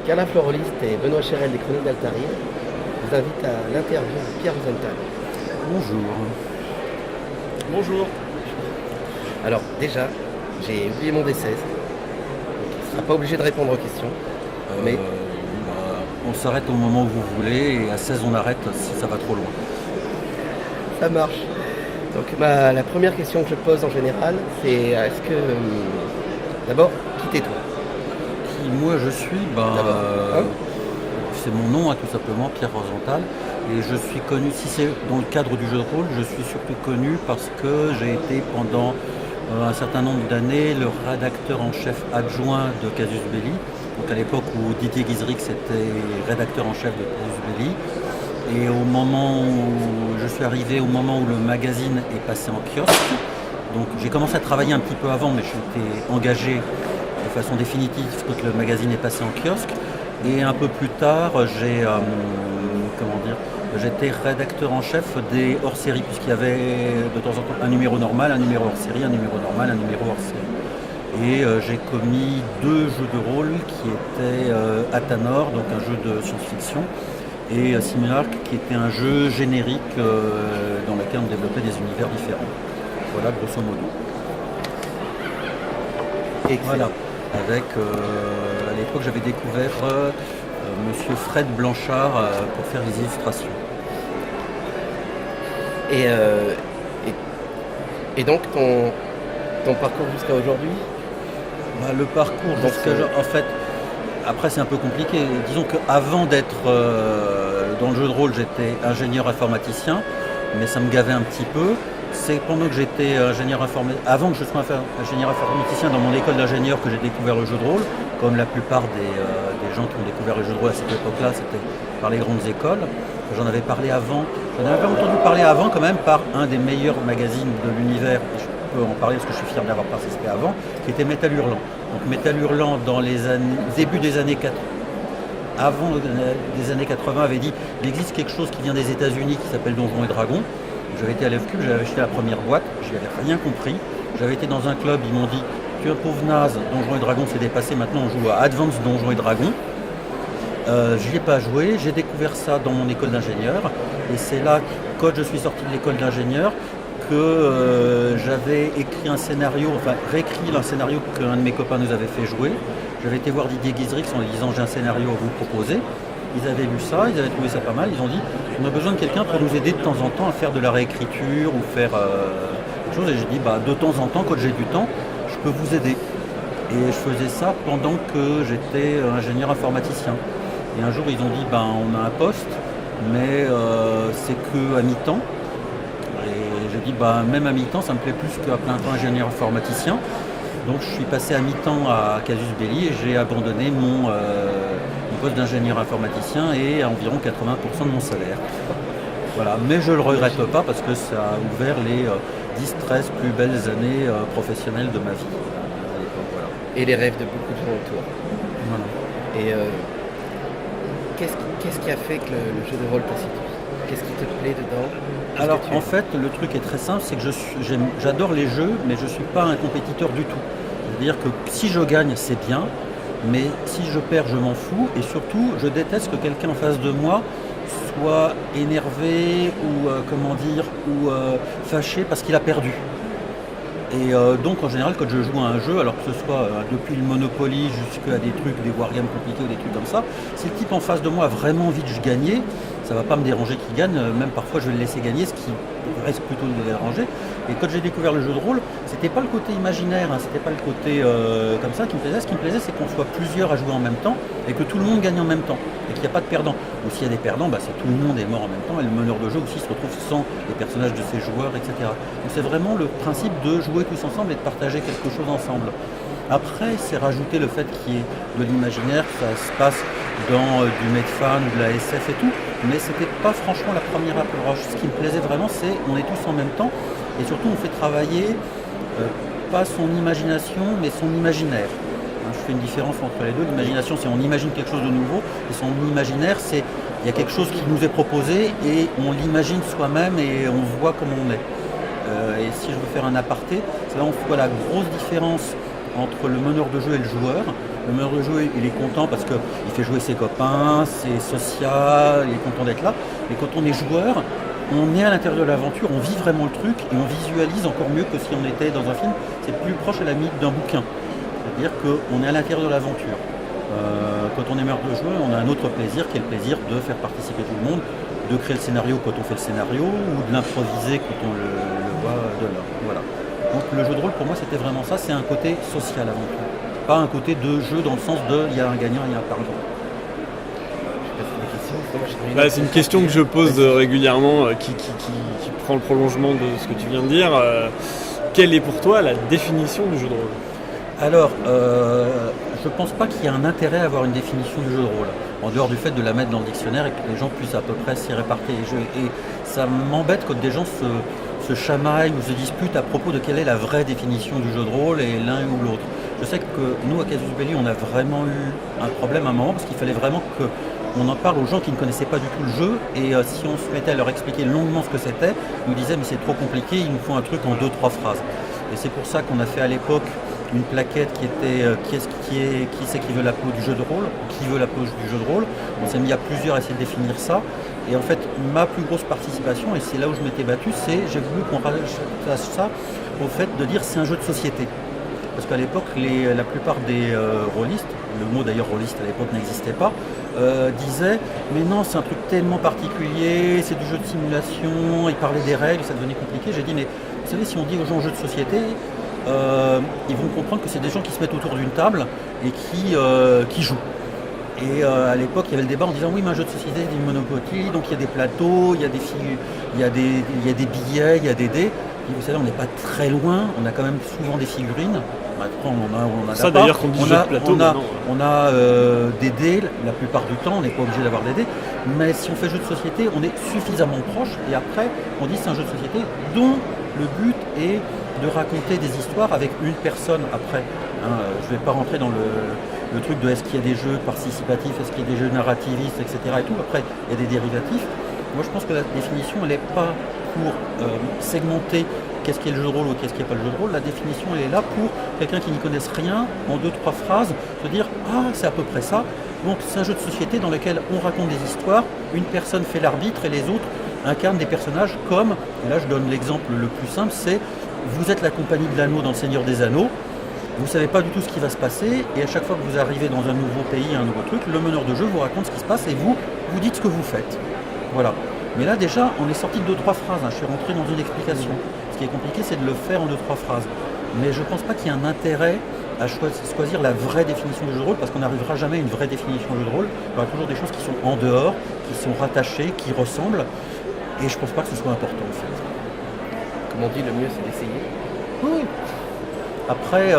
Carla Floroliste et Benoît Chérel des Chroniques d'Altaïr vous invitent à l'interview de Pierre Rosenthal. Bonjour. Bonjour. Alors déjà, j'ai oublié mon D16. Donc, il ne sera pas obligé de répondre aux questions. Mais On s'arrête au moment où vous voulez et à 16 on arrête si ça va trop loin. ça marche. Donc la première question que je pose en général, c'est est-ce que... d'abord, qui t'es-toi? Qui moi je suis, c'est mon nom tout simplement, Pierre Rosenthal. Et je suis connu, si c'est dans le cadre du jeu de rôle, je suis surtout connu parce que j'ai été pendant un certain nombre d'années le rédacteur en chef adjoint de Casus Belli. Donc à l'époque où Didier Guizrix était rédacteur en chef de Casus Belli. Et au moment où je suis arrivé, au moment où le magazine est passé en kiosque, donc j'ai commencé à travailler un petit peu avant, mais j'étais engagé de façon définitive quand le magazine est passé en kiosque. Et un peu plus tard, j'étais rédacteur en chef des hors-séries, puisqu'il y avait de temps en temps un numéro normal, un numéro hors-série, un numéro normal, un numéro hors-série. Et j'ai commis 2 jeux de rôle qui étaient Athanor, donc un jeu de science-fiction, et Simulark, qui était un jeu générique dans lequel on développait des univers différents. Voilà, grosso modo. Et voilà, avec, à l'époque, j'avais découvert Monsieur Fred Blanchard pour faire les illustrations. Et donc ton parcours jusqu'à aujourd'hui? Le parcours en fait, après c'est un peu compliqué. Disons qu'avant d'être dans le jeu de rôle, j'étais ingénieur informaticien, mais ça me gavait un petit peu. C'est pendant que j'étais avant que je sois ingénieur informaticien dans mon école d'ingénieur que j'ai découvert le jeu de rôle, comme la plupart des gens qui ont découvert le jeu de rôle à cette époque-là, c'était par les grandes écoles. J'en avais entendu parler avant quand même par un des meilleurs magazines de l'univers, et je peux en parler parce que je suis fier d'avoir participé avant, qui était Métal Hurlant. Donc Métal Hurlant, dans les début des années 80, avant des années 80, avait dit il existe quelque chose qui vient des États-Unis qui s'appelle Donjons et Dragons. J'avais été à l'EFCUB, j'avais acheté la première boîte, j'y avais rien compris. J'avais été dans un club, ils m'ont dit tu es un pauvre naze, Donjons et Dragons c'est dépassé, maintenant on joue à Advanced Donjons et Dragons. Je n'y ai pas joué, j'ai découvert ça dans mon école d'ingénieur. Et c'est là, quand je suis sorti de l'école d'ingénieur, que j'avais écrit un scénario, réécrit un scénario qu'un de mes copains nous avait fait jouer. J'avais été voir Didier Guizrix en lui disant j'ai un scénario à vous proposer. Ils avaient lu ça, ils avaient trouvé ça pas mal, ils ont dit on a besoin de quelqu'un pour nous aider de temps en temps à faire de la réécriture ou faire quelque chose. Et j'ai dit de temps en temps, quand j'ai du temps, je peux vous aider. Et je faisais ça pendant que j'étais ingénieur informaticien. Et un jour ils ont dit on a un poste, mais c'est que à mi-temps. Et j'ai dit même à mi-temps ça me plaît plus qu'à plein temps ingénieur informaticien. Donc je suis passé à mi-temps à Casus Belli et j'ai abandonné mon poste d'ingénieur informaticien et à environ 80% de mon salaire. Voilà, mais je ne le regrette pas parce que ça a ouvert les 10-13 plus belles années professionnelles de ma vie. Voilà. Et les rêves de beaucoup de gens autour. Voilà. Et qu'est-ce qui a fait que le jeu de rôle t'a séduit? Qu'est-ce qui te plaît dedans? Alors en fait, le truc est très simple, c'est que j'adore les jeux, mais je ne suis pas un compétiteur du tout. C'est-à-dire que si je gagne, c'est bien, mais si je perds, je m'en fous. Et surtout, je déteste que quelqu'un en face de moi soit énervé ou fâché parce qu'il a perdu. Et donc en général quand je joue à un jeu, alors que ce soit depuis le Monopoly jusqu'à des trucs, des wargames compliqués ou des trucs comme ça, si le type en face de moi a vraiment envie de gagner, ça va pas me déranger qu'il gagne, même parfois je vais le laisser gagner, ce qui reste plutôt de le déranger. Et quand j'ai découvert le jeu de rôle, c'était pas le côté imaginaire, c'était pas le côté comme ça qui me plaisait. Ce qui me plaisait, c'est qu'on soit plusieurs à jouer en même temps et que tout le monde gagne en même temps et qu'il n'y a pas de perdant. Ou s'il y a des perdants, c'est tout le monde est mort en même temps et le meneur de jeu aussi se retrouve sans les personnages de ses joueurs, etc. Donc c'est vraiment le principe de jouer tous ensemble et de partager quelque chose ensemble. Après, c'est rajouter le fait qu'il y ait de l'imaginaire, que ça se passe dans du Medfan ou de la SF et tout, mais c'était pas franchement la première approche. Ce qui me plaisait vraiment, c'est on est tous en même temps et surtout on fait travailler pas son imagination, mais son imaginaire. Je fais une différence entre les deux. L'imagination, c'est on imagine quelque chose de nouveau, et son imaginaire, c'est il y a quelque chose qui nous est proposé et on l'imagine soi-même et on voit comment on est. Et si je veux faire un aparté, c'est là où on voit la grosse différence entre le meneur de jeu et le joueur. Le meneur de jeu, il est content parce qu'il fait jouer ses copains, c'est social, il est content d'être là. Mais quand on est joueur, on est à l'intérieur de l'aventure, on vit vraiment le truc et on visualise encore mieux que si on était dans un film. C'est plus proche à la limite d'un bouquin. C'est-à-dire qu'on est à l'intérieur de l'aventure. Quand on est meneur de jeu, on a un autre plaisir qui est le plaisir de faire participer tout le monde, de créer le scénario quand on fait le scénario ou de l'improviser quand on le voit de là. Voilà. Donc le jeu de rôle pour moi c'était vraiment ça, c'est un côté social avant tout. Pas un côté de jeu dans le sens de il y a un gagnant, il y a un perdant. C'est une question que je pose régulièrement qui prend le prolongement de ce que tu viens de dire. Quelle est pour toi la définition du jeu de rôle ? Alors, je ne pense pas qu'il y ait un intérêt à avoir une définition du jeu de rôle, en dehors du fait de la mettre dans le dictionnaire et que les gens puissent à peu près s'y répartir les jeux. Et ça m'embête quand des gens se chamaillent ou se disputent à propos de quelle est la vraie définition du jeu de rôle et l'un ou l'autre. Je sais que nous, à Casus Belli, on a vraiment eu un problème à un moment parce qu'il fallait vraiment qu'on en parle aux gens qui ne connaissaient pas du tout le jeu et si on se mettait à leur expliquer longuement ce que c'était, ils nous disaient mais c'est trop compliqué, il nous faut un truc en 2-3 phrases. Et c'est pour ça qu'on a fait à l'époque une plaquette qui était qui c'est qui veut la peau du jeu de rôle, qui veut la peau du jeu de rôle. On s'est mis à plusieurs à essayer de définir ça. Et en fait, ma plus grosse participation, et c'est là où je m'étais battu, c'est j'ai voulu qu'on rajoute ça au fait de dire c'est un jeu de société. Parce qu'à l'époque, la plupart des rôlistes, le mot d'ailleurs rôliste à l'époque n'existait pas, disaient mais non c'est un truc tellement particulier, c'est du jeu de simulation, ils parlaient des règles, ça devenait compliqué. J'ai dit mais vous savez si on dit aux gens jeu de société, ils vont comprendre que c'est des gens qui se mettent autour d'une table et qui jouent. Et à l'époque, il y avait le débat en disant oui, mais un jeu de société, c'est du Monopoly, donc il y a des plateaux, il y a des billets, il y a des dés. Et vous savez, on n'est pas très loin, on a quand même souvent des figurines. Maintenant, on a ça d'ailleurs qu'on dit jeu de plateau. On a des dés, la plupart du temps, on n'est pas obligé d'avoir des dés. Mais si on fait jeu de société, on est suffisamment proche. Et après, on dit c'est un jeu de société dont le but est de raconter des histoires avec une personne après. Je ne vais pas rentrer dans le truc de est-ce qu'il y a des jeux participatifs, est-ce qu'il y a des jeux narrativistes, etc. Et tout. Après, il y a des dérivatifs. Moi, je pense que la définition, elle n'est pas pour segmenter qu'est-ce qui est le jeu de rôle ou qu'est-ce qui n'est pas le jeu de rôle. La définition, elle est là pour quelqu'un qui n'y connaisse rien, en 2-3 phrases, se dire « Ah, c'est à peu près ça ». Donc, c'est un jeu de société dans lequel on raconte des histoires, une personne fait l'arbitre et les autres incarnent des personnages comme, et là je donne l'exemple le plus simple, c'est vous êtes la compagnie de l'anneau dans le Seigneur des Anneaux, vous ne savez pas du tout ce qui va se passer, et à chaque fois que vous arrivez dans un nouveau pays, un nouveau truc, le meneur de jeu vous raconte ce qui se passe et vous dites ce que vous faites. Voilà. Mais là déjà, on est sorti de 2-3 phrases, je suis rentré dans une explication. Ce qui est compliqué, c'est de le faire en 2-3 phrases. Mais je ne pense pas qu'il y ait un intérêt à choisir la vraie définition du jeu de rôle, parce qu'on n'arrivera jamais à une vraie définition du jeu de rôle. Il y aura toujours des choses qui sont en dehors, qui sont rattachées, qui ressemblent, et je ne pense pas que ce soit important en fait. Comme on dit, le mieux c'est d'essayer. Oui. Après,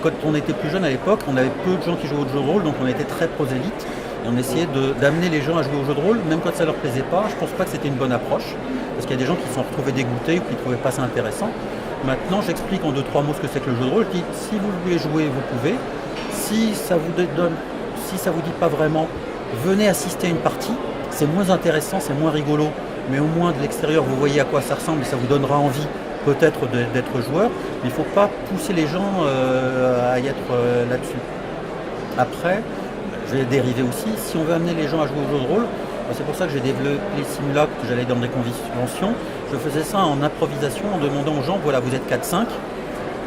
quand on était plus jeune à l'époque, on avait peu de gens qui jouaient au jeu de rôle, donc on était très prosélytes. Et on essayait d'amener les gens à jouer au jeu de rôle, même quand ça ne leur plaisait pas. Je ne pense pas que c'était une bonne approche, parce qu'il y a des gens qui se sont retrouvés dégoûtés ou qui ne trouvaient pas ça intéressant. Maintenant, j'explique en 2-3 mots ce que c'est que le jeu de rôle. Je dis, si vous voulez jouer, vous pouvez. Si ça vous dit pas vraiment, venez assister à une partie. C'est moins intéressant, c'est moins rigolo, mais au moins de l'extérieur, vous voyez à quoi ça ressemble et ça vous donnera envie peut-être d'être joueur. Mais il ne faut pas pousser les gens à y être là-dessus. Après, je vais dériver aussi. Si on veut amener les gens à jouer au jeu de rôle, c'est pour ça que j'ai développé les simulacres, que j'allais dans des conventions. Je faisais ça en improvisation, en demandant aux gens, voilà, vous êtes 4-5,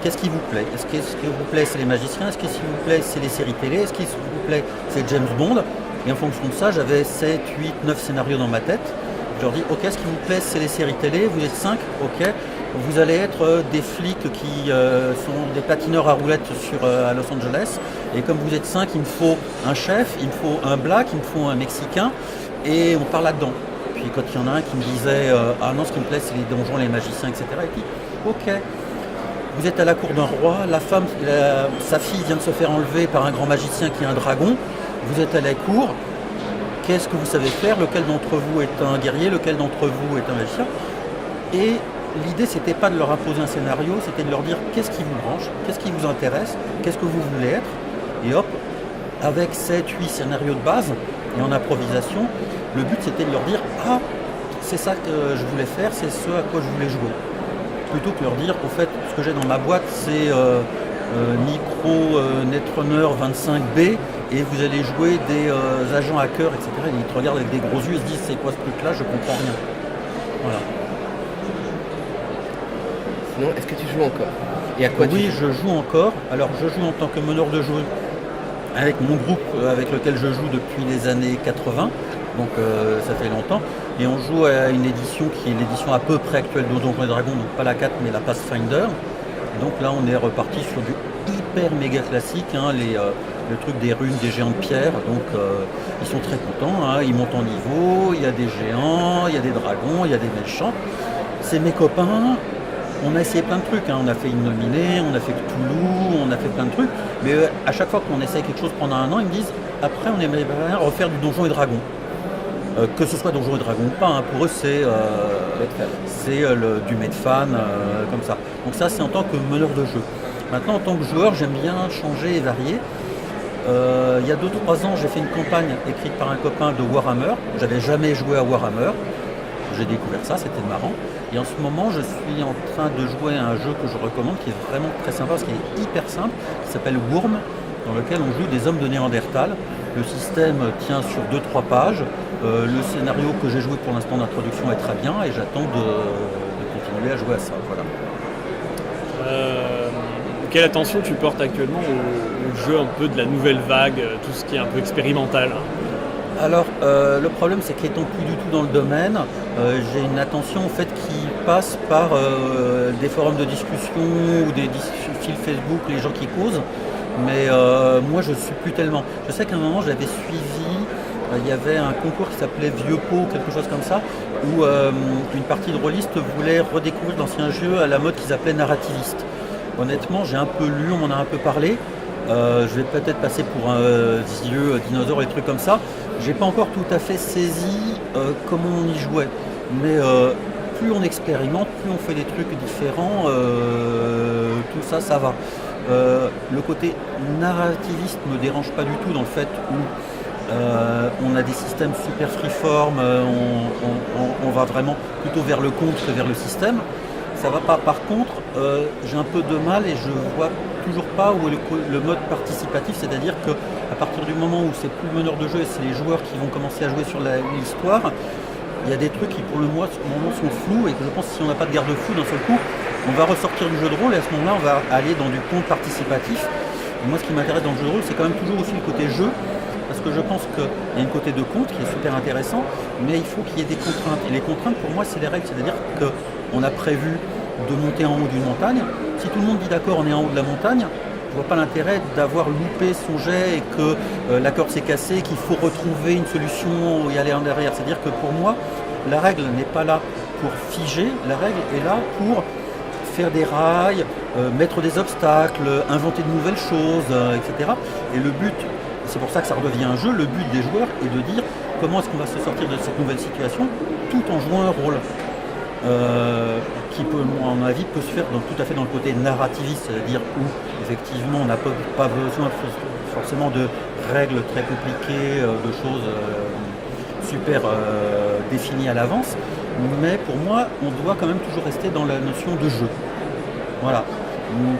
qu'est-ce qui vous plaît ? Est-ce que ce qui vous plaît, c'est les magiciens ? Est-ce que ce qui vous plaît, c'est les séries télé ? Est-ce que ce qui vous plaît, c'est James Bond ? Et en fonction de ça, j'avais 7, 8, 9 scénarios dans ma tête. Je leur dis, ok, ce qui vous plaît, c'est les séries télé, vous êtes 5, ok. Vous allez être des flics qui sont des patineurs à roulettes à Los Angeles. Et comme vous êtes 5, il me faut un chef, il me faut un black, il me faut un mexicain. Et on parle là-dedans. Puis quand il y en a un qui me disait ah non, ce qui me plaît, c'est les donjons, les magiciens, etc. Et puis, ok, vous êtes à la cour d'un roi, sa fille vient de se faire enlever par un grand magicien qui est un dragon. Vous êtes à la cour, qu'est-ce que vous savez faire ? Lequel d'entre vous est un guerrier ? Lequel d'entre vous est un magicien ? Et l'idée, c'était pas de leur imposer un scénario, c'était de leur dire qu'est-ce qui vous branche, qu'est-ce qui vous intéresse, qu'est-ce que vous voulez être. Et hop, avec 7-8 scénarios de base et en improvisation, le but c'était de leur dire ah, c'est ça que je voulais faire, c'est ce à quoi je voulais jouer. Plutôt que leur dire au fait, ce que j'ai dans ma boîte, c'est micro Netrunner 25B et vous allez jouer des agents hackers, etc. Et ils te regardent avec des gros yeux, ils se disent c'est quoi ce truc là, je comprends rien. Voilà. Sinon, est-ce que tu joues encore? Et à quoi Oui, tu joues? je joue encore. Alors je joue en tant que meneur de jeu avec mon groupe avec lequel je joue depuis les années 80, donc ça fait longtemps. Et on joue à une édition qui est l'édition à peu près actuelle de Donjons et Dragons, donc pas la 4 mais la Pathfinder. Donc là on est reparti sur du hyper méga classique, hein, le truc des runes, des géants de pierre. Donc ils sont très contents, hein, ils montent en niveau, il y a des géants, il y a des dragons, il y a des méchants. C'est mes copains. On a essayé plein de trucs, hein. On a fait Innominé, on a fait Cthulhu, on a fait plein de trucs, mais à chaque fois qu'on essaye quelque chose pendant un an, ils me disent après on aimerait bien refaire du Donjons et Dragons. Que ce soit Donjons et Dragons ou pas, hein. Pour eux c'est du Medfan, comme ça. Donc ça c'est en tant que meneur de jeu. Maintenant en tant que joueur j'aime bien changer et varier. Il y a 2-3 ans j'ai fait une campagne écrite par un copain de Warhammer. J'avais jamais joué à Warhammer. J'ai découvert ça, c'était marrant. Et en ce moment, je suis en train de jouer à un jeu que je recommande, qui est vraiment très sympa, parce qu'il est hyper simple, qui s'appelle Wurm, dans lequel on joue des hommes de Néandertal. Le système tient sur 2-3 pages. Le scénario que j'ai joué pour l'instant d'introduction est très bien, et j'attends de continuer à jouer à ça. Voilà. Quelle attention tu portes actuellement au jeu un peu de la nouvelle vague, tout ce qui est un peu expérimental? Alors, le problème, c'est qu'étant plus du tout dans le domaine, j'ai une attention en fait qui passe par des forums de discussion ou des fils Facebook, les gens qui causent. Mais moi, je ne suis plus tellement. Je sais qu'à un moment, j'avais suivi, il y avait un concours qui s'appelait Vieux Pot, quelque chose comme ça, où une partie de rôlistes voulait redécouvrir l'ancien jeu à la mode qu'ils appelaient narrativiste. Honnêtement, j'ai un peu lu, on m'en a un peu parlé. Je vais peut-être passer pour un vieux dinosaure et des trucs comme ça. J'ai pas encore tout à fait saisi comment on y jouait. Mais plus on expérimente, plus on fait des trucs différents, tout ça, ça va. Le côté narrativiste me dérange pas du tout dans le fait où on a des systèmes super freeform, on va vraiment plutôt vers le conte que vers le système. Ça va pas. Par contre, j'ai un peu de mal et je vois toujours pas où est le mode participatif, c'est-à-dire qu'à partir du moment où c'est plus le meneur de jeu et c'est les joueurs qui vont commencer à jouer sur l'histoire, il y a des trucs qui pour le moment sont flous et que je pense que si on n'a pas de garde-fou d'un seul coup, on va ressortir du jeu de rôle et à ce moment-là on va aller dans du conte participatif. Et moi ce qui m'intéresse dans le jeu de rôle c'est quand même toujours aussi le côté jeu, parce que je pense qu'il y a un côté de conte qui est super intéressant, mais il faut qu'il y ait des contraintes. Et les contraintes pour moi c'est les règles, c'est-à-dire qu'on a prévu de monter en haut d'une montagne. Si tout le monde dit d'accord on est en haut de la montagne, je vois pas l'intérêt d'avoir loupé son jet et que la corde s'est cassée, qu'il faut retrouver une solution et aller en derrière. C'est-à-dire que pour moi, la règle n'est pas là pour figer, la règle est là pour faire des rails, mettre des obstacles, inventer de nouvelles choses, etc. Et le but, c'est pour ça que ça redevient un jeu, le but des joueurs est de dire comment est-ce qu'on va se sortir de cette nouvelle situation tout en jouant un rôle. Qui peut, à mon avis, peut se faire tout à fait dans le côté narrativiste, c'est-à-dire où effectivement on n'a pas besoin forcément de règles très compliquées, de choses super définies à l'avance, mais pour moi on doit quand même toujours rester dans la notion de jeu. Voilà.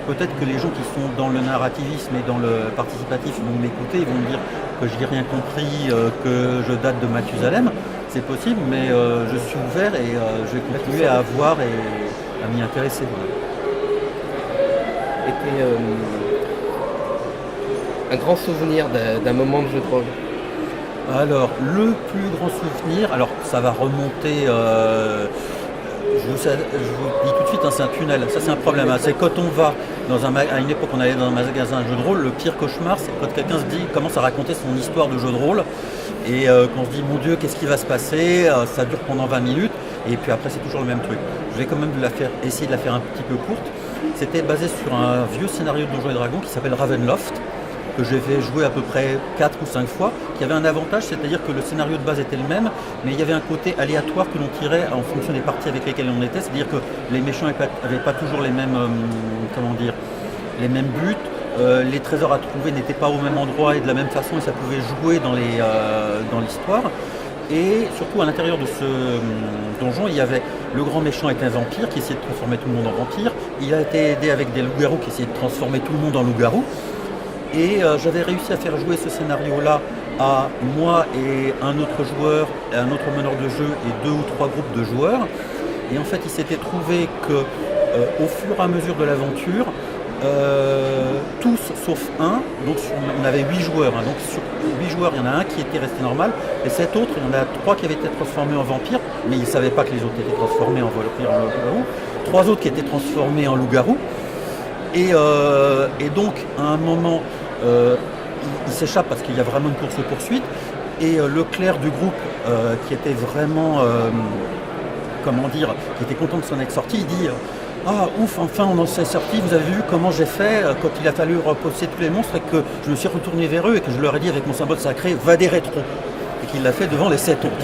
Peut-être que les gens qui sont dans le narrativisme et dans le participatif vont m'écouter, ils vont me dire que je n'ai rien compris, que je date de Mathusalem. C'est possible, mais je suis ouvert et je vais continuer à voir et à m'y intéresser. Et un grand souvenir d'un moment de jeu de rôle? Alors, le plus grand souvenir, alors ça va remonter, je vous dis tout de suite, hein, c'est un tunnel, ça c'est un problème. Hein, c'est quand on va, à une époque on allait dans un magasin de jeu de rôle, le pire cauchemar c'est quand quelqu'un commence à raconter son histoire de jeu de rôle. Et qu'on se dit, mon Dieu, qu'est-ce qui va se passer? Ça dure pendant 20 minutes, et puis après c'est toujours le même truc. Je vais quand même essayer de la faire un petit peu courte. C'était basé sur un vieux scénario de Donjons et Dragons qui s'appelle Ravenloft, que j'ai fait jouer à peu près 4 ou 5 fois, qui avait un avantage, c'est-à-dire que le scénario de base était le même, mais il y avait un côté aléatoire que l'on tirait en fonction des parties avec lesquelles on était, c'est-à-dire que les méchants n'avaient pas toujours les mêmes, les mêmes buts. Les trésors à trouver n'étaient pas au même endroit et de la même façon et ça pouvait jouer dans l'histoire. Et surtout à l'intérieur de ce donjon, il y avait le grand méchant était un vampire qui essayait de transformer tout le monde en vampire. Il a été aidé avec des loups-garous qui essayaient de transformer tout le monde en loup-garou. Et j'avais réussi à faire jouer ce scénario-là à moi et un autre joueur, un autre meneur de jeu et 2 ou 3 groupes de joueurs. Et en fait, il s'était trouvé que au fur et à mesure de l'aventure, tous sauf un, donc on avait 8 joueurs, hein, donc sur 8 joueurs, il y en a un qui était resté normal, et 7 autres, il y en a 3 qui avaient été transformés en vampires, mais ils ne savaient pas que les autres étaient transformés en vampires, en loup-garou, 3 autres qui étaient transformés en loup-garou, et donc à un moment, il s'échappe parce qu'il y a vraiment une course-poursuite, et le clerc du groupe, qui était vraiment, qui était content de son être sorti, il dit ah ouf, enfin on en s'est sorti, vous avez vu comment j'ai fait quand il a fallu reposer tous les monstres et que je me suis retourné vers eux et que je leur ai dit avec mon symbole sacré, va des rétros. Et qu'il l'a fait devant les 7 autres.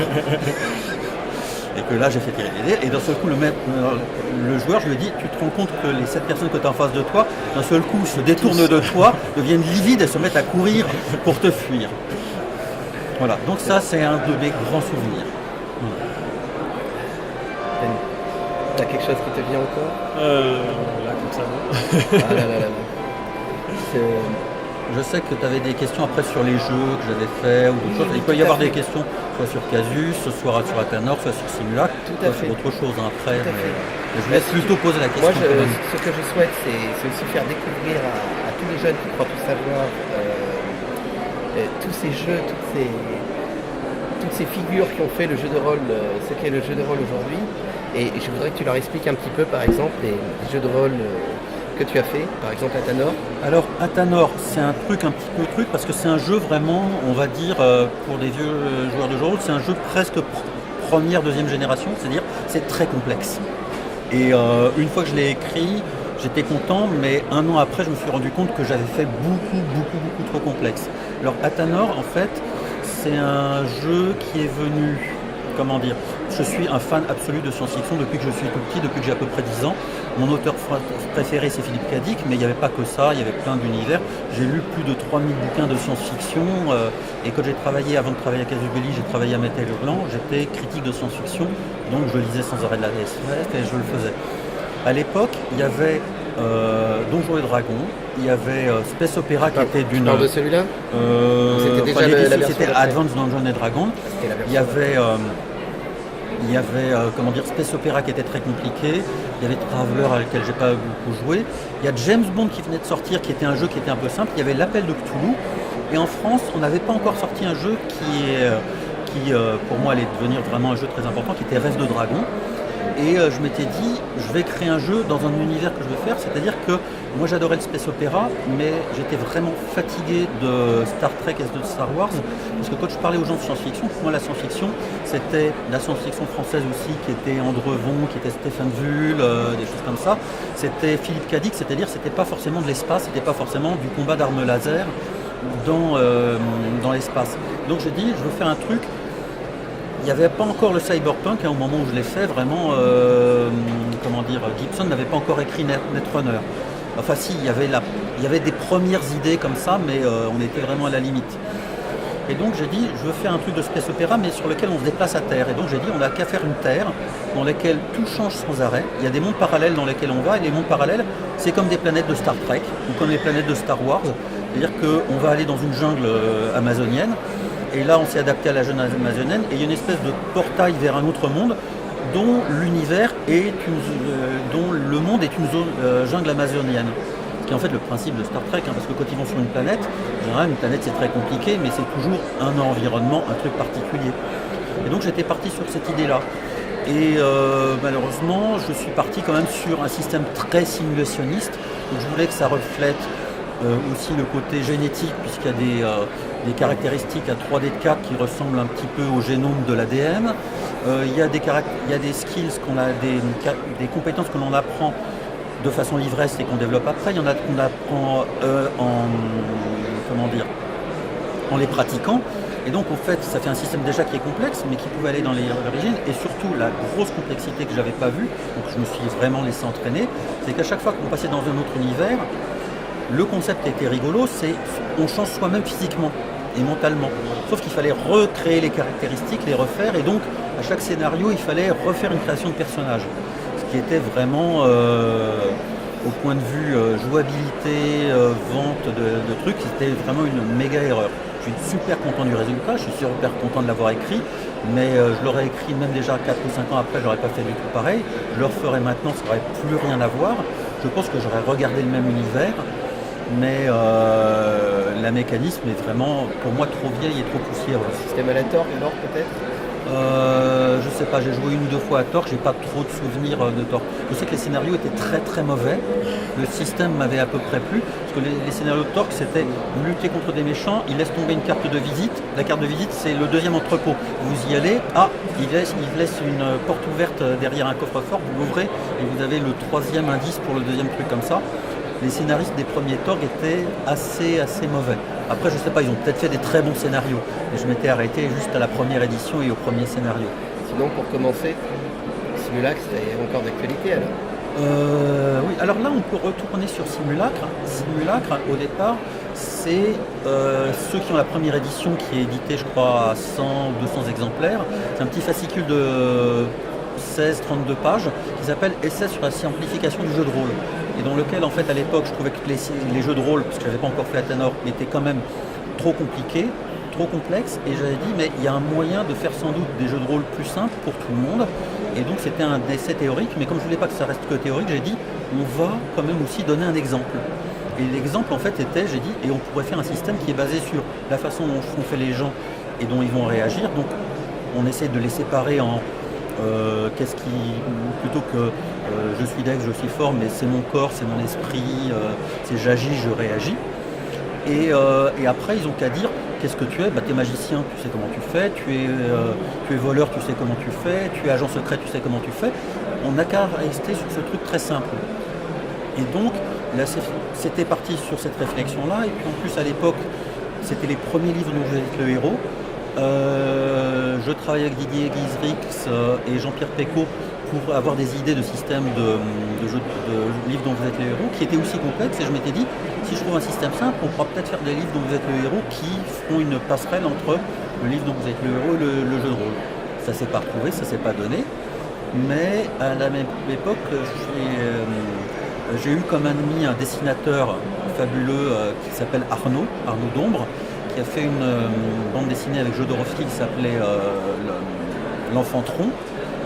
Et que là j'ai fait tirer les dés et d'un seul coup le joueur, je lui ai dit, tu te rends compte que les 7 personnes que tu as en face de toi, d'un seul coup se détournent de toi, deviennent livides et se mettent à courir pour te fuir. Voilà, donc ça c'est un de mes grands souvenirs. Voilà. T'as quelque chose qui te vient encore? Là, comme ça, non. Ah là là là. Je sais que tu avais des questions après sur les jeux que j'avais fait ou d'autres choses. Il peut y avoir des questions soit sur Casus, soit sur Athanor, soit sur Simulac, soit sur autre chose après. Mais je vous laisse plutôt poser la question. Moi, ce que je souhaite, c'est aussi faire découvrir à tous les jeunes qui croient tout savoir tous ces jeux, toutes ces figures qui ont fait le jeu de rôle, ce qu'est le jeu de rôle aujourd'hui. Et je voudrais que tu leur expliques un petit peu, par exemple, les jeux de rôle que tu as fait, par exemple Athanor. Alors Athanor, c'est un truc parce que c'est un jeu vraiment, on va dire, pour des vieux joueurs de jeu de rôle, c'est un jeu presque première, deuxième génération, c'est-à-dire c'est très complexe. Et une fois que je l'ai écrit, j'étais content, mais un an après, je me suis rendu compte que j'avais fait beaucoup trop complexe. Alors Athanor, en fait, c'est un jeu qui est venu, je suis un fan absolu de science-fiction depuis que je suis tout petit, depuis que j'ai à peu près 10 ans. Mon auteur préféré c'est Philippe K. Dick, mais il n'y avait pas que ça, il y avait plein d'univers. J'ai lu plus de 3000 bouquins de science-fiction et quand j'ai travaillé, avant de travailler à Casus Belli, j'ai travaillé à Métal Hurlant, j'étais critique de science-fiction, donc je lisais sans arrêt de la DSF et je le faisais. À l'époque, il y avait Donjons et Dragons, il y avait Space Opera qui était d'une... Tu parles de celui-là C'était déjà la version c'était Advanced Donjons et Dragons. Il y avait... Space Opera qui était très compliqué. Il y avait Traveler à lequel j'ai pas beaucoup joué. Il y a James Bond qui venait de sortir, qui était un jeu qui était un peu simple. Il y avait l'Appel de Cthulhu. Et en France, on n'avait pas encore sorti un jeu qui pour moi, allait devenir vraiment un jeu très important, qui était Rêve de Dragon. Et je m'étais dit, je vais créer un jeu dans un univers que je veux faire, c'est-à-dire que moi j'adorais le Space Opera, mais j'étais vraiment fatigué de Star Trek et de Star Wars, parce que quand je parlais aux gens de science-fiction, pour moi la science-fiction, c'était la science-fiction française aussi, qui était Andrevon, qui était Stéphane Vull, des choses comme ça. C'était Philippe K. Dick, c'est-à-dire c'était pas forcément de l'espace, c'était pas forcément du combat d'armes laser dans l'espace. Donc j'ai dit, je veux faire un truc. Il n'y avait pas encore le cyberpunk, au moment où je l'ai fait, vraiment, Gibson n'avait pas encore écrit Netrunner. Enfin si, il y avait des premières idées comme ça, mais on était vraiment à la limite. Et donc j'ai dit, je veux faire un truc de space opéra, mais sur lequel on se déplace à Terre. Et donc j'ai dit, on n'a qu'à faire une Terre dans laquelle tout change sans arrêt. Il y a des mondes parallèles dans lesquels on va, et les mondes parallèles, c'est comme des planètes de Star Trek, ou comme les planètes de Star Wars. C'est-à-dire qu'on va aller dans une jungle amazonienne, et là on s'est adapté à la jungle amazonienne, et il y a une espèce de portail vers un autre monde, dont l'univers dont le monde est une jungle amazonienne. Ce qui est en fait le principe de Star Trek, parce que quand ils vont sur une planète, en général une planète c'est très compliqué, mais c'est toujours un environnement, un truc particulier. Et donc j'étais parti sur cette idée-là. Et malheureusement, je suis parti quand même sur un système très simulationniste. Donc je voulais que ça reflète aussi le côté génétique, puisqu'il y a des caractéristiques à 3D de 4 qui ressemblent un petit peu au génome de l'ADN. Il y a des skills, des compétences que l'on apprend de façon ivresse et qu'on développe après. Il y en a qu'on apprend en les pratiquant. Et donc en fait, ça fait un système déjà qui est complexe, mais qui pouvait aller dans l'origine. Et surtout, la grosse complexité que je n'avais pas vue, donc je me suis vraiment laissé entraîner, c'est qu'à chaque fois qu'on passait dans un autre univers, le concept était rigolo, c'est on change soi-même physiquement. et mentalement. Sauf qu'il fallait recréer les caractéristiques, les refaire, et donc à chaque scénario, il fallait refaire une création de personnage. Ce qui était vraiment, au point de vue jouabilité, vente de trucs, c'était vraiment une méga erreur. Je suis super content du résultat, je suis super content de l'avoir écrit, mais je l'aurais écrit même déjà 4 ou 5 ans après, j'aurais pas fait du tout pareil. Je le referais maintenant, ça n'aurait plus rien à voir. Je pense que j'aurais regardé le même univers, mais la mécanisme est vraiment, pour moi, trop vieille et trop poussiéreuse. Système à la Torque, alors peut-être je sais pas, j'ai joué 1 ou 2 fois à Torque, j'ai pas trop de souvenirs de Torque. Je sais que les scénarios étaient très très mauvais, le système m'avait à peu près plu, parce que les scénarios de Torque c'était lutter contre des méchants, il laisse tomber une carte de visite, la carte de visite c'est le deuxième entrepôt, vous y allez, il laisse une porte ouverte derrière un coffre-fort, vous l'ouvrez et vous avez le 3e indice pour le 2e truc comme ça. Les scénaristes des premiers Torgue étaient assez mauvais. Après, je sais pas, ils ont peut-être fait des très bons scénarios. Mais je m'étais arrêté juste à la première édition et au premier scénario. Sinon, pour commencer, Simulacre, c'est encore d'actualité alors Oui, alors là, on peut retourner sur Simulacre. Simulacre, au départ, c'est ceux qui ont la première édition qui est éditée, je crois, à 100 ou 200 exemplaires. C'est un petit fascicule de 16-32 pages qui s'appelle Essai sur la simplification du jeu de rôle. Et dans lequel, en fait, à l'époque, je trouvais que les jeux de rôle, parce que je n'avais pas encore fait Athénor, étaient quand même trop compliqués, trop complexes. Et j'avais dit, mais il y a un moyen de faire sans doute des jeux de rôle plus simples pour tout le monde. Et donc, c'était un essai théorique. Mais comme je ne voulais pas que ça reste que théorique, j'ai dit, on va quand même aussi donner un exemple. Et l'exemple, en fait, était, j'ai dit, et on pourrait faire un système qui est basé sur la façon dont font fait les gens et dont ils vont réagir. Donc, on essaie de les séparer en... plutôt que je suis Dex, je suis fort, mais c'est mon corps, c'est mon esprit, c'est j'agis, je réagis. Et après, ils ont qu'à dire qu'est-ce que tu es. T'es magicien, tu sais comment tu fais. Tu es voleur, tu sais comment tu fais. Tu es agent secret, tu sais comment tu fais. On n'a qu'à rester sur ce truc très simple. Et donc, là, c'était parti sur cette réflexion-là. Et puis en plus, à l'époque, c'était les premiers livres dont je vais être le héros. Je travaille avec Didier Guizrix et Jean-Pierre Pécaud pour avoir des idées de système de livres dont vous êtes le héros qui étaient aussi complexes, et je m'étais dit, si je trouve un système simple, on pourra peut-être faire des livres dont vous êtes le héros qui feront une passerelle entre le livre dont vous êtes le héros et le jeu de rôle. Ça s'est pas retrouvé, ça s'est pas donné, mais à la même époque, j'ai eu comme ami un dessinateur fabuleux qui s'appelle Arnaud d'Ombre, qui a fait une bande dessinée avec Jodorowsky qui s'appelait L'Enfant Tronc.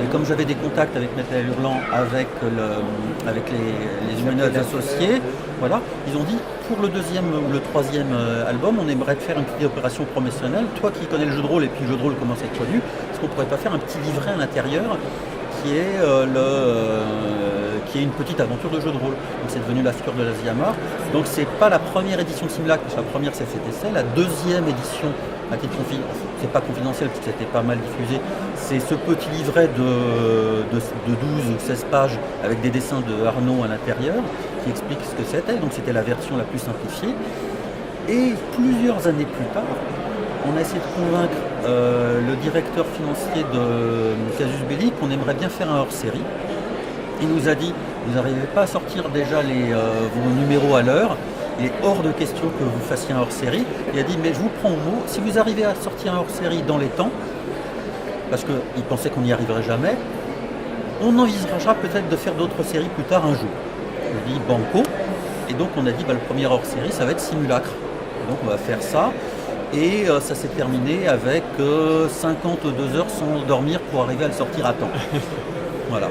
Et comme j'avais des contacts avec Métal Hurlant, avec les humanoïdes associés, voilà, ils ont dit, pour le 2e ou le 3e album, on aimerait faire une petite opération promotionnelle. Toi qui connais le jeu de rôle, et puis le jeu de rôle commence à être connu, est-ce qu'on ne pourrait pas faire un petit livret à l'intérieur qui est une petite aventure de jeu de rôle. Donc c'est devenu la figure de l'Asiamar. Donc c'est pas la première édition de Simulacre, parce que la première c'est cet essai. La 2e édition, à titre c'est pas confidentiel parce que c'était pas mal diffusé, c'est ce petit livret de 12 ou 16 pages avec des dessins de Arnaud à l'intérieur qui explique ce que c'était. Donc c'était la version la plus simplifiée. Et plusieurs années plus tard, on a essayé de convaincre le directeur financier de Casus Belli qu'on aimerait bien faire un hors-série. Il nous a dit, vous n'arrivez pas à sortir déjà vos numéros à l'heure, il est hors de question que vous fassiez un hors-série. Il a dit, mais je vous prends au mot, si vous arrivez à sortir un hors-série dans les temps, parce qu'il pensait qu'on n'y arriverait jamais, on envisagera peut-être de faire d'autres séries plus tard un jour. Je dis banco, et donc on a dit, le premier hors-série, ça va être Simulacre. Et donc on va faire ça. Et ça s'est terminé avec 52 heures sans dormir pour arriver à le sortir à temps. Voilà.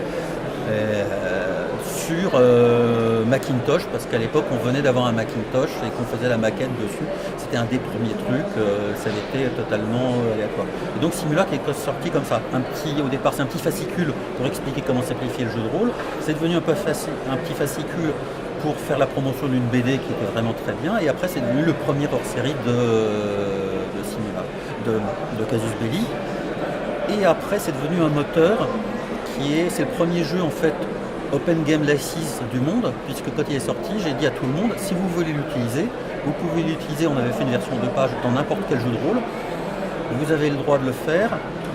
Sur Macintosh, parce qu'à l'époque on venait d'avoir un Macintosh et qu'on faisait la maquette dessus. C'était un des premiers trucs, ça avait été totalement aléatoire. Et donc Simulacre est sorti comme ça. Au départ c'est un petit fascicule pour expliquer comment simplifier le jeu de rôle. C'est devenu un petit fascicule pour faire la promotion d'une BD qui était vraiment très bien, et après c'est devenu le premier hors-série de Casus Belli. Et après c'est devenu un moteur c'est le premier jeu en fait Open Game License du monde, puisque quand il est sorti, j'ai dit à tout le monde, si vous voulez l'utiliser, vous pouvez l'utiliser, on avait fait une version de page dans n'importe quel jeu de rôle, vous avez le droit de le faire.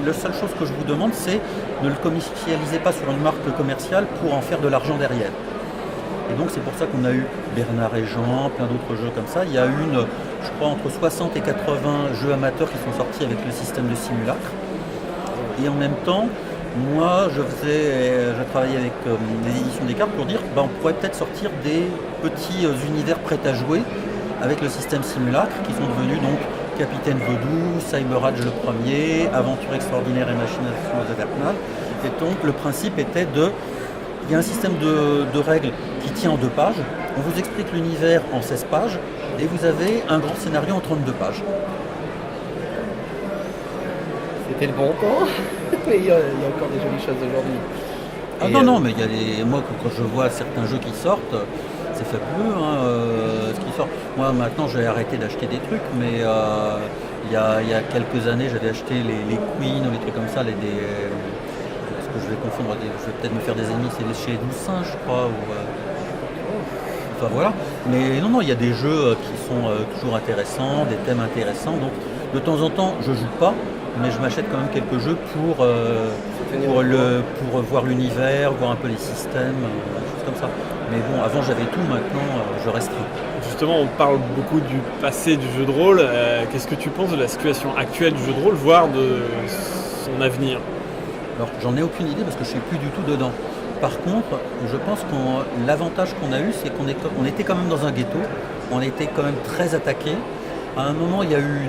La seule chose que je vous demande, c'est ne le commercialisez pas sur une marque commerciale pour en faire de l'argent derrière. Et donc c'est pour ça qu'on a eu Bernard et Jean, plein d'autres jeux comme ça. Il y a eu je crois, entre 60 et 80 jeux amateurs qui sont sortis avec le système de simulacre. Et en même temps, moi, je travaillais avec les éditions Descartes pour dire on pourrait peut-être sortir des petits univers prêts à jouer avec le système simulacre qui sont devenus donc Capitaine Vaudou, Cyber Age le premier, Aventure extraordinaire et Machination Infernale. Et donc le principe était il y a un système de règles qui tient en 2 pages, on vous explique l'univers en 16 pages et vous avez un grand scénario en 32 pages. C'était le bon temps, mais il y a encore des jolies choses aujourd'hui. Ah non, mais moi quand je vois certains jeux qui sortent, c'est fabuleux ce qui sort. Moi maintenant j'ai arrêté d'acheter des trucs, mais il y a quelques années j'avais acheté les Queen ou les trucs comme ça, parce que je vais confondre, je vais peut-être me faire des ennemis, c'est chez 12 singes je crois. Enfin voilà. Mais non, il y a des jeux qui sont toujours intéressants, des thèmes intéressants, donc de temps en temps je joue pas. Mais je m'achète quand même quelques jeux pour voir l'univers, voir un peu les systèmes, des choses comme ça. Mais bon, avant j'avais tout, maintenant je restreins. Justement, on parle beaucoup du passé du jeu de rôle. Qu'est-ce que tu penses de la situation actuelle du jeu de rôle, voire de son avenir ? Alors j'en ai aucune idée parce que je ne suis plus du tout dedans. Par contre, je pense que l'avantage qu'on a eu, c'est qu'on était quand même dans un ghetto, on était quand même très attaqués. À un moment, il y a eu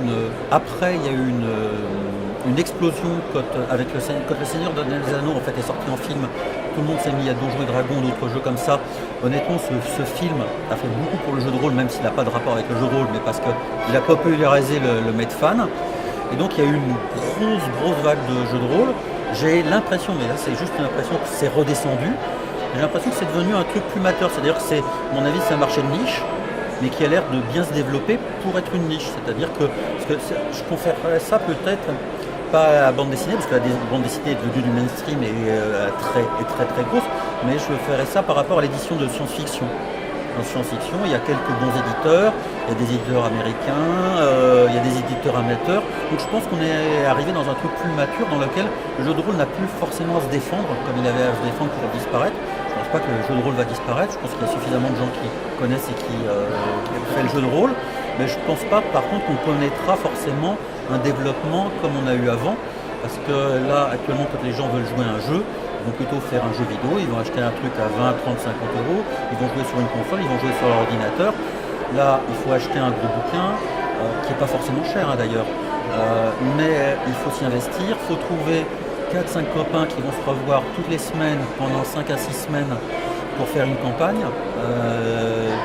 une explosion quand le Seigneur des Anneaux en fait, est sorti en film. Tout le monde s'est mis à Donjons et Dragons, d'autres jeux comme ça. Honnêtement, ce film a fait beaucoup pour le jeu de rôle, même s'il n'a pas de rapport avec le jeu de rôle, mais parce qu'il a popularisé le made fan. Et donc, il y a eu une grosse vague de jeux de rôle. J'ai l'impression, mais là c'est juste une impression que c'est redescendu. J'ai l'impression que c'est devenu un truc plus mature. C'est-à-dire que à mon avis, c'est un marché de niche, mais qui a l'air de bien se développer pour être une niche. C'est-à-dire que je conférerais ça peut-être pas à la bande dessinée, parce que la bande dessinée est devenue du mainstream et très grosse, mais je ferais ça par rapport à l'édition de science-fiction. En science-fiction, il y a quelques bons éditeurs, il y a des éditeurs américains, il y a des éditeurs amateurs. Donc je pense qu'on est arrivé dans un truc plus mature dans lequel le jeu de rôle n'a plus forcément à se défendre comme il avait à se défendre pour disparaître. Je ne pense pas que le jeu de rôle va disparaître, je pense qu'il y a suffisamment de gens qui connaissent et qui fait le jeu de rôle, mais je ne pense pas par contre qu'on connaîtra forcément un développement comme on a eu avant, parce que là actuellement quand les gens veulent jouer à un jeu, ils vont plutôt faire un jeu vidéo, ils vont acheter un truc à 20, 30, 50 euros, ils vont jouer sur une console, ils vont jouer sur leur ordinateur. Là, il faut acheter un gros bouquin, qui n'est pas forcément cher d'ailleurs, mais il faut s'y investir, il faut trouver 4-5 copains qui vont se revoir toutes les semaines pendant 5 à 6 semaines pour faire une campagne,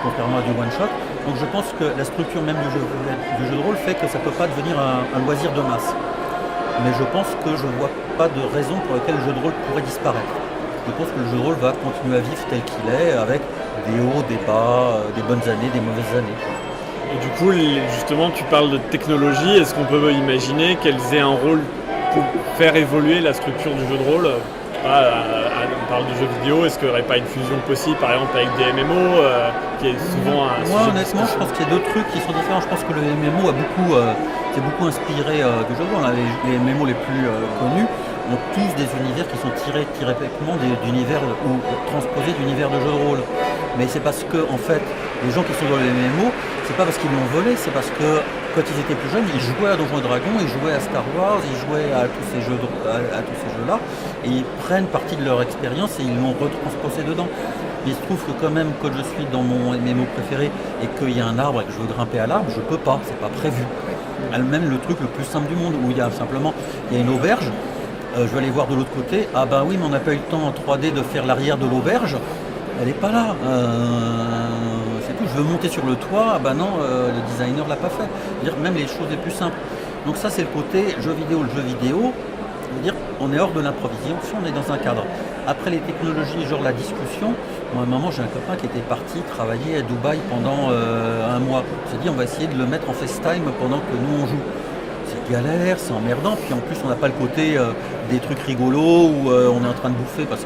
contrairement à du one-shot. Donc je pense que la structure même du jeu de rôle fait que ça ne peut pas devenir un loisir de masse. Mais je pense que je ne vois pas de raison pour laquelle le jeu de rôle pourrait disparaître. Je pense que le jeu de rôle va continuer à vivre tel qu'il est, avec des hauts, des bas, des bonnes années, des mauvaises années. Et du coup, justement, tu parles de technologie. Est-ce qu'on peut imaginer qu'elles aient un rôle pour faire évoluer la structure du jeu de rôle ? On parle du jeu vidéo, est-ce qu'il n'y aurait pas une fusion possible, par exemple, avec des MMO, qui est souvent un sujet. Moi, honnêtement, je pense qu'il y a d'autres trucs qui sont différents. Je pense que le MMO s'est beaucoup inspiré du jeu de rôle. Les MMO les plus connus ont tous des univers qui sont tirés directement d'univers ou transposés d'univers de jeu de rôle. Mais c'est parce que, en fait, les gens qui sont dans les MMO, c'est pas parce qu'ils l'ont volé, c'est parce que quand ils étaient plus jeunes, ils jouaient à Donjons et Dragons, ils jouaient à Star Wars, ils jouaient à tous ces jeux-là, et ils prennent partie de leur expérience et ils l'ont retransposé dedans. Il se trouve que quand même, quand je suis dans mon MMO préféré et qu'il y a un arbre et que je veux grimper à l'arbre, je peux pas, c'est pas prévu. Même le truc le plus simple du monde, où il y a une auberge, je vais aller voir de l'autre côté, ah ben oui, mais on n'a pas eu le temps en 3D de faire l'arrière de l'auberge, elle n'est pas là. C'est tout, je veux monter sur le toit, ah ben non, le designer l'a pas fait. C'est-à-dire même les choses les plus simples. Donc ça c'est le côté jeu vidéo, c'est-à-dire on est hors de l'improvisation, on est dans un cadre. Après les technologies, genre la discussion, moi à un moment j'ai un copain qui était parti travailler à Dubaï pendant un mois. On s'est dit on va essayer de le mettre en FaceTime pendant que nous on joue. C'est galère, c'est emmerdant, puis en plus on n'a pas le côté des trucs rigolos où on est en train de bouffer parce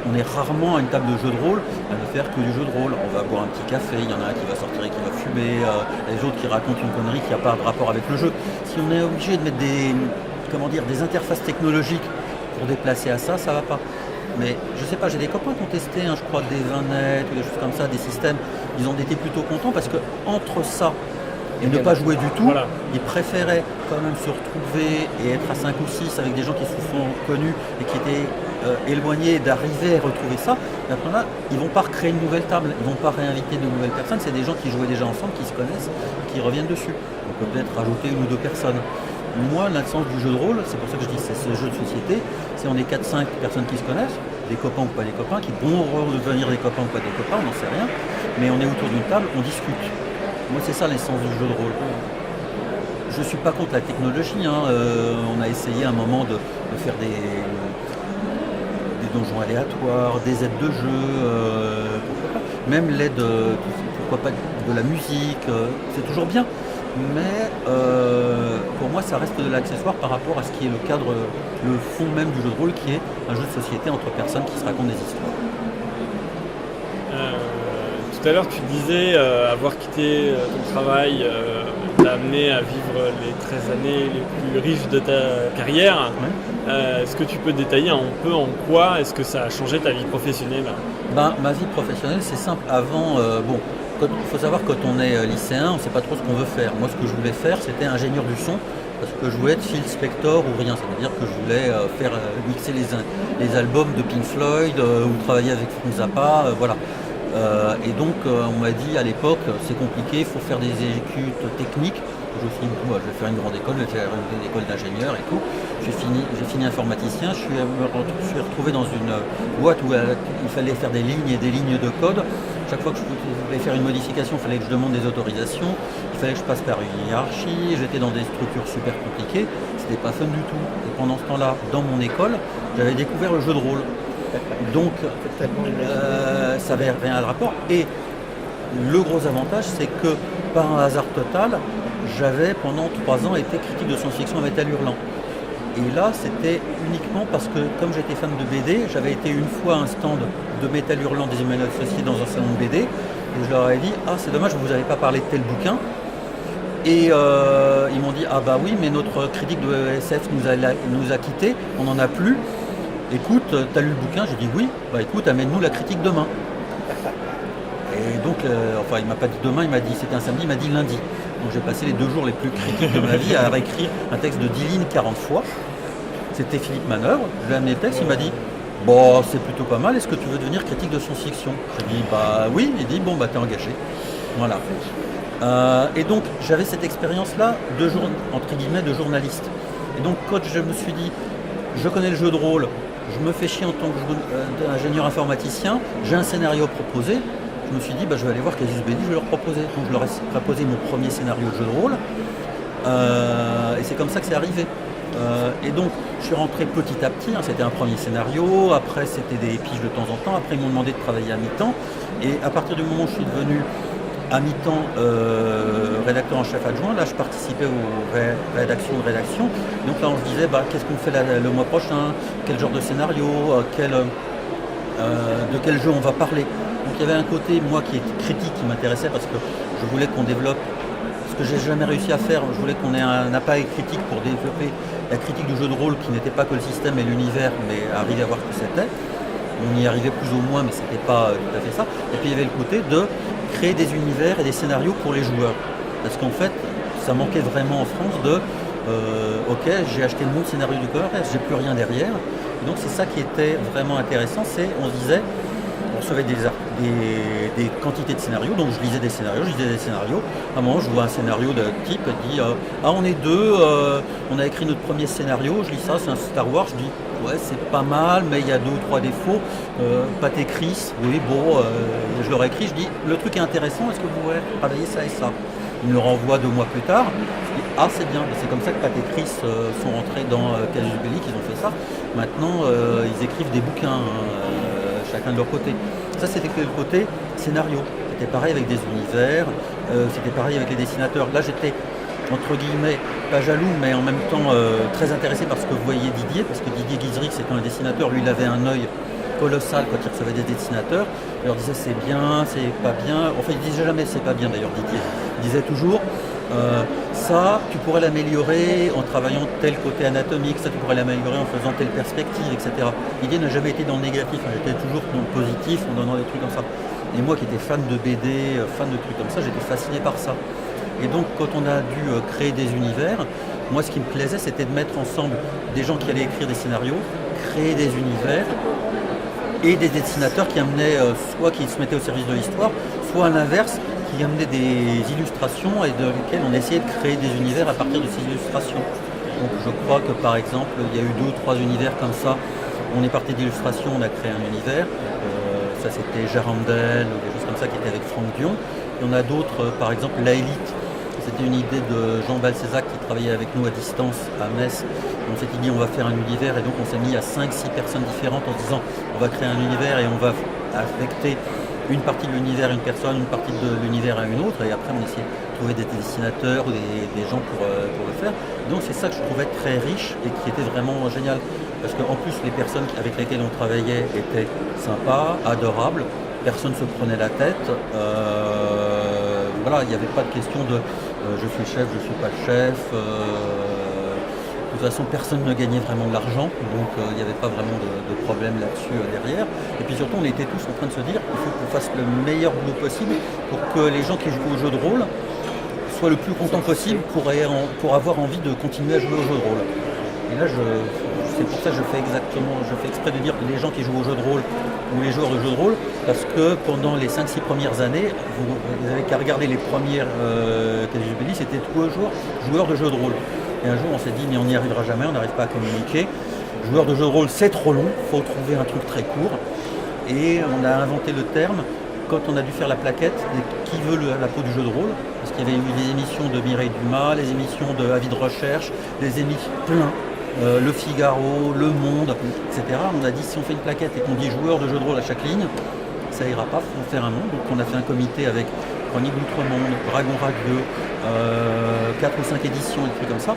on est rarement à une table de jeu de rôle à ne faire que du jeu de rôle. On va boire un petit café, il y en a un qui va sortir et qui va fumer, les autres qui racontent une connerie qui n'a pas de rapport avec le jeu. Si on est obligé de mettre des interfaces technologiques pour déplacer à ça, ça va pas. mais je sais pas, j'ai des copains qui ont testé, je crois, des 20 ou des choses comme ça, des systèmes, ils ont été plutôt contents parce que entre ça et ne pas jouer du tout, ils préféraient quand même se retrouver et être à 5 ou 6 avec des gens qui se sont connus et qui étaient éloignés, d'arriver à retrouver ça. Et après là, ils vont pas recréer une nouvelle table, ils vont pas réinviter de nouvelles personnes, c'est des gens qui jouaient déjà ensemble, qui se connaissent, qui reviennent dessus. On peut peut-être rajouter une ou deux personnes. Moi, l'essence du jeu de rôle, c'est pour ça que je dis c'est ce jeu de société, c'est on est 4-5 personnes qui se connaissent, des copains ou pas des copains, qui vont devenir des copains ou pas des copains, on n'en sait rien, mais on est autour d'une table, on discute. Moi, c'est ça l'essence du jeu de rôle. Je ne suis pas contre la technologie, on a essayé à un moment de faire des donjons aléatoires, des aides de jeu, pourquoi pas. Même l'aide, pourquoi pas, de la musique, c'est toujours bien. Mais pour moi, ça reste de l'accessoire par rapport à ce qui est le cadre, le fond même du jeu de rôle, qui est un jeu de société entre personnes qui se racontent des histoires. Tout à l'heure, tu disais avoir quitté ton travail t'a amené à vivre les 13 années les plus riches de ta carrière. Ouais. Est-ce que tu peux détailler un peu en quoi est-ce que ça a changé ta vie professionnelle ? Ma vie professionnelle, c'est simple. Avant, il faut savoir quand on est lycéen, on ne sait pas trop ce qu'on veut faire. Moi, ce que je voulais faire, c'était ingénieur du son, parce que je voulais être Phil Spector ou rien. C'est-à-dire que je voulais mixer les albums de Pink Floyd ou travailler avec Frank Zappa, voilà. Et donc, on m'a dit à l'époque, c'est compliqué, il faut faire des études techniques. Je vais faire une grande école, je vais faire une école d'ingénieur et tout. J'ai fini informaticien, je suis retrouvé dans une boîte où il fallait faire des lignes et des lignes de code. Chaque fois que je voulais faire une modification, il fallait que je demande des autorisations, il fallait que je passe par une hiérarchie, j'étais dans des structures super compliquées, c'était pas fun du tout. Et pendant ce temps-là, dans mon école, j'avais découvert le jeu de rôle. Donc, ça n'avait rien à rapport. Et le gros avantage, c'est que par un hasard total, j'avais pendant 3 ans été critique de science-fiction à Métal Hurlant. Et là, c'était uniquement parce que, comme j'étais fan de BD, j'avais été une fois à un stand de Métal Hurlant des Emmanuel Associés dans un salon de BD. Et je leur ai dit, c'est dommage, vous n'avez pas parlé de tel bouquin. Et ils m'ont dit, bah oui, mais notre critique de SF nous a quittés, on n'en a plus. Écoute, t'as lu le bouquin? J'ai dit oui. Écoute, amène-nous la critique demain. Et donc, il m'a pas dit demain, il m'a dit, c'était un samedi, il m'a dit lundi. Donc j'ai passé les 2 jours les plus critiques de ma vie à réécrire un texte de 10 lignes 40 fois. C'était Philippe Manœuvre. Je lui ai amené le texte, il m'a dit, c'est plutôt pas mal, est-ce que tu veux devenir critique de science-fiction? J'ai dit, oui. Il dit, t'es engagé. Voilà. Et donc, j'avais cette expérience-là, entre guillemets, de journaliste. Et donc, quand je me suis dit, je connais le jeu de rôle, je me fais chier en tant qu'ingénieur informaticien, j'ai un scénario proposé, je me suis dit, je vais aller voir Casus Belli, je vais leur proposer. Donc je leur ai proposé mon premier scénario de jeu de rôle, et c'est comme ça que c'est arrivé. Et donc je suis rentré petit à petit, c'était un premier scénario, après c'était des piges de temps en temps, après ils m'ont demandé de travailler à mi-temps, et à partir du moment où je suis devenu à mi-temps rédacteur en chef adjoint, là je participais aux rédactions. Donc là on se disait qu'est-ce qu'on fait le mois prochain, quel genre de scénario, de quel jeu on va parler. Donc il y avait un côté, moi qui est critique, qui m'intéressait parce que je voulais qu'on développe ce que j'ai jamais réussi à faire. Je voulais qu'on ait un appareil critique pour développer la critique du jeu de rôle qui n'était pas que le système et l'univers, mais arriver à voir ce que c'était. On y arrivait plus ou moins, mais c'était pas tout à fait ça. Et puis il y avait le côté de créer des univers et des scénarios pour les joueurs. Parce qu'en fait, ça manquait vraiment en France de j'ai acheté mon scénario du cœur, j'ai plus rien derrière. Et donc c'est ça qui était vraiment intéressant, on se disait, on recevait des quantités de scénarios, donc je lisais des scénarios. À un moment, je vois un scénario de type, dit on est 2, on a écrit notre premier scénario, je lis ça, c'est un Star Wars, je dis ouais, c'est pas mal, mais il y a 2 ou 3 défauts. Pâté Chris, oui, je leur ai écrit, je dis le truc est intéressant, est-ce que vous pouvez travailler ça et ça? Ils me le renvoient 2 mois plus tard, je dis c'est bien, et c'est comme ça que Pâté Chris sont rentrés dans Casus Belli, qu'ils ont fait ça. Maintenant, ils écrivent des bouquins, chacun de leur côté. Ça, c'était le côté scénario. C'était pareil avec des univers, c'était pareil avec les dessinateurs. Là, j'étais, entre guillemets, pas jaloux, mais en même temps très intéressé par ce que vous voyez Didier, parce que Didier Guizeric, c'était un dessinateur, lui, il avait un œil colossal quand il recevait des dessinateurs. Il leur disait c'est bien, c'est pas bien. Enfin, il disait jamais c'est pas bien d'ailleurs, Didier. Il disait toujours ça, tu pourrais l'améliorer en travaillant tel côté anatomique, ça tu pourrais l'améliorer en faisant telle perspective, etc. L'idée n'a jamais été dans le négatif, hein, j'étais toujours dans le positif en donnant des trucs comme ça. Et moi qui étais fan de BD, fan de trucs comme ça, j'étais fasciné par ça. Et donc quand on a dû créer des univers, moi ce qui me plaisait c'était de mettre ensemble des gens qui allaient écrire des scénarios, créer des univers et des dessinateurs qui amenaient, soit qui se mettaient au service de l'histoire, soit à l'inverse, qui amenaient des illustrations et de lesquelles on essayait de créer des univers à partir de ces illustrations. Donc je crois que par exemple, il y a eu 2 ou 3 univers comme ça. On est parti d'illustrations, on a créé un univers. Ça c'était Jarandel, ou des choses comme ça qui étaient avec Franck Dion. Il y en a d'autres, par exemple La Élite. C'était une idée de Jean Balcezac qui travaillait avec nous à distance à Metz. On s'était dit on va faire un univers et donc on s'est mis à 5-6 personnes différentes en se disant on va créer un univers et on va affecter une partie de l'univers à une personne, une partie de l'univers à une autre, et après on essayait de trouver des dessinateurs ou des gens pour le faire. Donc c'est ça que je trouvais très riche et qui était vraiment génial, parce qu'en plus les personnes avec lesquelles on travaillait étaient sympas, adorables, personne ne se prenait la tête, voilà, il n'y avait pas de question de je suis le chef, je ne suis pas le chef. De toute façon, personne ne gagnait vraiment de l'argent, donc il n'y avait pas vraiment de problème là-dessus derrière. Et puis surtout, on était tous en train de se dire qu'il faut qu'on fasse le meilleur boulot possible pour que les gens qui jouent au jeu de rôle soient le plus contents possible pour avoir envie de continuer à jouer au jeu de rôle. Et là, c'est pour ça que je fais exprès de dire les gens qui jouent au jeu de rôle ou les joueurs de jeu de rôle, parce que pendant les 5-6 premières années, vous n'avez qu'à regarder les premières Casus Belli, c'était tous joueurs de jeu de rôle. Et un jour on s'est dit mais on n'y arrivera jamais, on n'arrive pas à communiquer. Joueur de jeu de rôle c'est trop long, il faut trouver un truc très court. Et on a inventé le terme quand on a dû faire la plaquette qui veut la peau du jeu de rôle. Parce qu'il y avait eu des émissions de Mireille Dumas, les émissions de Avis de recherche, des émissions plein. Le Figaro, Le Monde, etc. On a dit si on fait une plaquette et qu'on dit joueur de jeu de rôle à chaque ligne, ça ira pas, il faut faire un nom. Donc on a fait un comité avec Chronique d'Outre-Monde, Dragon Radieux, 4 ou 5 éditions, des trucs comme ça.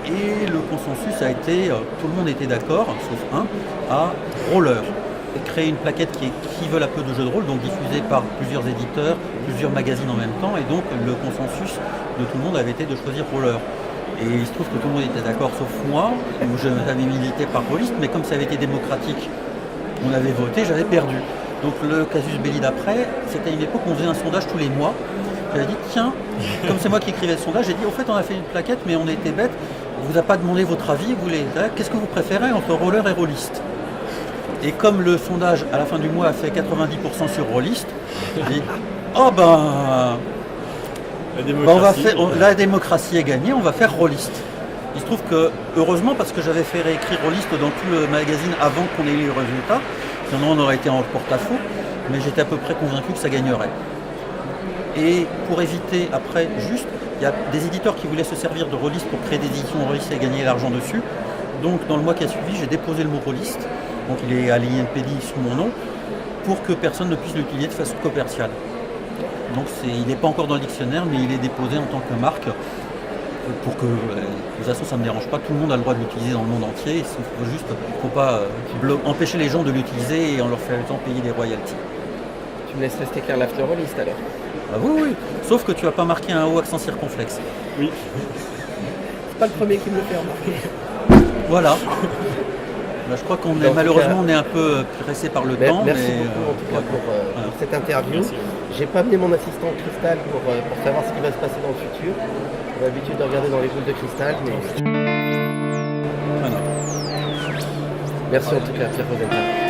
Et le consensus a été, tout le monde était d'accord, sauf un, à Roller. Créer une plaquette qui veut la peau de jeu de rôle, donc diffusée par plusieurs éditeurs, plusieurs magazines en même temps. Et donc le consensus de tout le monde avait été de choisir Roller. Et il se trouve que tout le monde était d'accord, sauf moi, où j'avais milité par Rolliste, mais comme ça avait été démocratique, on avait voté, j'avais perdu. Donc le Casus Belli d'après, c'était à une époque où on faisait un sondage tous les mois. J'avais dit, tiens, comme c'est moi qui écrivais le sondage, j'ai dit, au fait, on a fait une plaquette, mais on était bête, on vous a pas demandé votre avis, qu'est-ce que vous préférez entre roller et rolliste? Et comme le sondage, à la fin du mois, a fait 90% sur rolliste, j'ai dit, oh ben... la démocratie est gagnée, on va faire rolliste. Il se trouve que, heureusement, parce que j'avais fait réécrire rolliste dans tout le magazine avant qu'on ait eu les résultats, sinon on aurait été en porte-à-faux, mais j'étais à peu près convaincu que ça gagnerait. Et pour éviter, après, juste, il y a des éditeurs qui voulaient se servir de rolliste pour créer des éditions rolliste et gagner l'argent dessus. Donc dans le mois qui a suivi, j'ai déposé le mot rolliste, donc il est à l'INPD sous mon nom, pour que personne ne puisse l'utiliser de façon commerciale. Donc il n'est pas encore dans le dictionnaire, mais il est déposé en tant que marque pour que, de toute façon ça ne me dérange pas, tout le monde a le droit de l'utiliser dans le monde entier, il ne faut pas empêcher les gens de l'utiliser et en leur faisant payer des royalties. Tu me laisses rester clair la fleuroliste alors? Ah oui, sauf que tu n'as pas marqué un haut accent circonflexe. Oui. C'est pas le premier qui me le fait remarquer. Voilà. Bah, je crois qu'on est malheureusement on est un peu pressé par le temps. Merci beaucoup en tout cas pour cette interview. J'ai pas amené mon assistant Cristal pour savoir ce qui va se passer dans le futur. On a l'habitude de regarder dans les boules de cristal, mais... Voilà. Merci en tout cas Pierre Rosenthal.